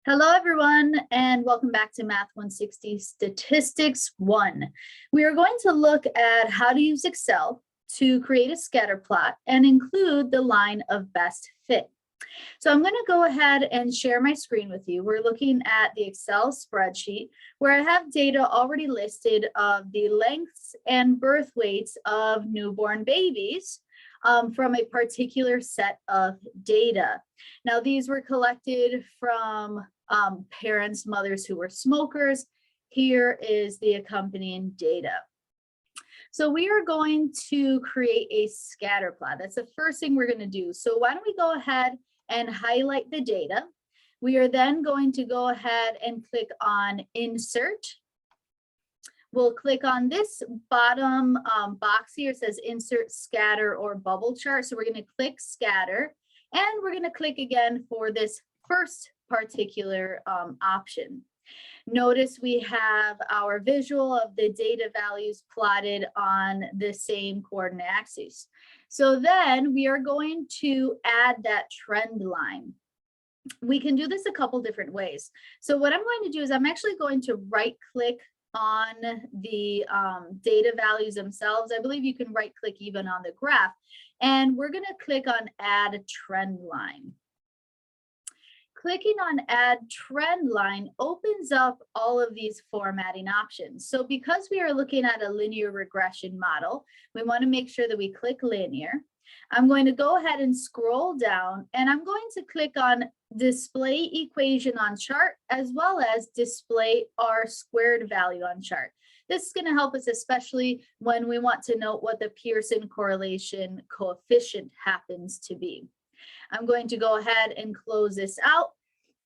Hello, everyone, and welcome back to Math 160 Statistics 1. We are going to look at how to use Excel to create a scatter plot and include the line of best fit. So I'm going to go ahead and share my screen with you. We're looking at the Excel spreadsheet where I have data already listed of the lengths and birth weights of newborn babies from a particular set of data. Now, these were collected from parents, mothers who were smokers. Here is the accompanying data. So we are going to create a scatter plot. That's the first thing we're going to do. So why don't we go ahead and highlight the data. We are then going to go ahead and click on Insert. We'll click on this bottom box here. It says Insert Scatter or Bubble Chart. So we're going to click Scatter, and we're going to click again for this first particular option. Notice we have our visual of the data values plotted on the same coordinate axis. So then we are going to add that trend line. We can do this a couple different ways. So what I'm going to do is I'm actually going to right click on the data values themselves. I believe you can right click even on the graph, and we're going to click on Add Trend Line. Clicking on Add Trend Line opens up all of these formatting options. So because we are looking at a linear regression model, we want to make sure that we click linear. I'm going to go ahead and scroll down, and I'm going to click on Display Equation on Chart, as well as Display R Squared Value on Chart. This is going to help us, especially when we want to note what the Pearson correlation coefficient happens to be. I'm going to go ahead and close this out,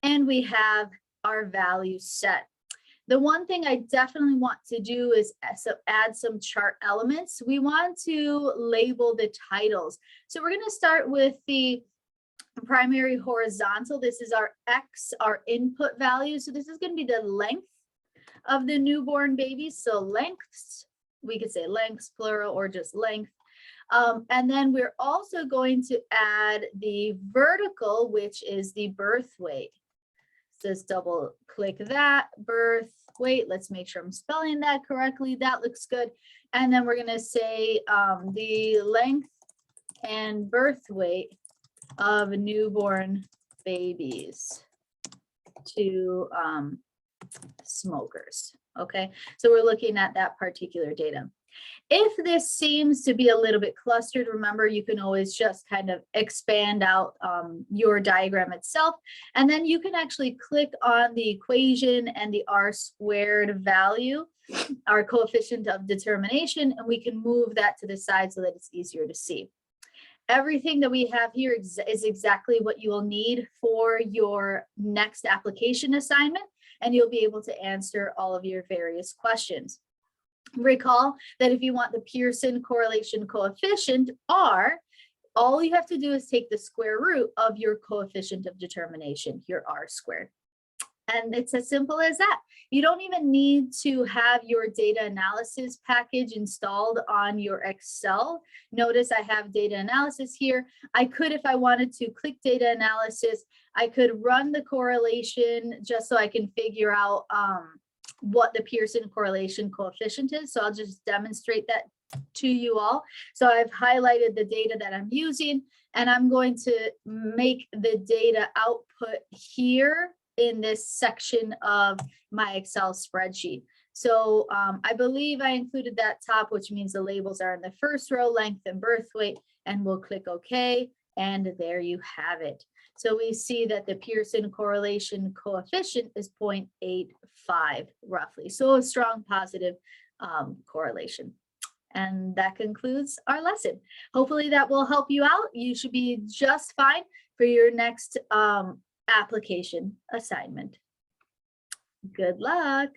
and we have our value set. The one thing I definitely want to do is add some chart elements. We want to label the titles. So we're going to start with the primary horizontal. This is our X, our input value. So this is going to be the length of the newborn baby. So lengths, we could say lengths plural or just length. And then we're also going to add the vertical, which is the birth weight. So just double click that, birth weight. Let's make sure I'm spelling that correctly. That looks good. And then we're going to say the length and birth weight of newborn babies to smokers. Okay, so we're looking at that particular data. If this seems to be a little bit clustered, remember, you can always just kind of expand out your diagram itself, and then you can actually click on the equation and the R squared value, our coefficient of determination, and we can move that to the side so that it's easier to see. Everything that we have here is exactly what you will need for your next application assignment, and you'll be able to answer all of your various questions. Recall that if you want the Pearson correlation coefficient, R, all you have to do is take the square root of your coefficient of determination, your R squared. And it's as simple as that. You don't even need to have your data analysis package installed on your Excel. Notice I have data analysis here. I could, if I wanted to, click data analysis. I could run the correlation just so I can figure out what the Pearson correlation coefficient is. So I'll just demonstrate that to you all. So I've highlighted the data that I'm using, and I'm going to make the data output here in this section of my Excel spreadsheet. So I believe I included that top, which means the labels are in the first row, length and birth weight, and we'll click OK, and there you have it. So we see that the Pearson correlation coefficient is 0.85 roughly. So a strong positive correlation. And that concludes our lesson. Hopefully that will help you out. You should be just fine for your next application assignment. Good luck.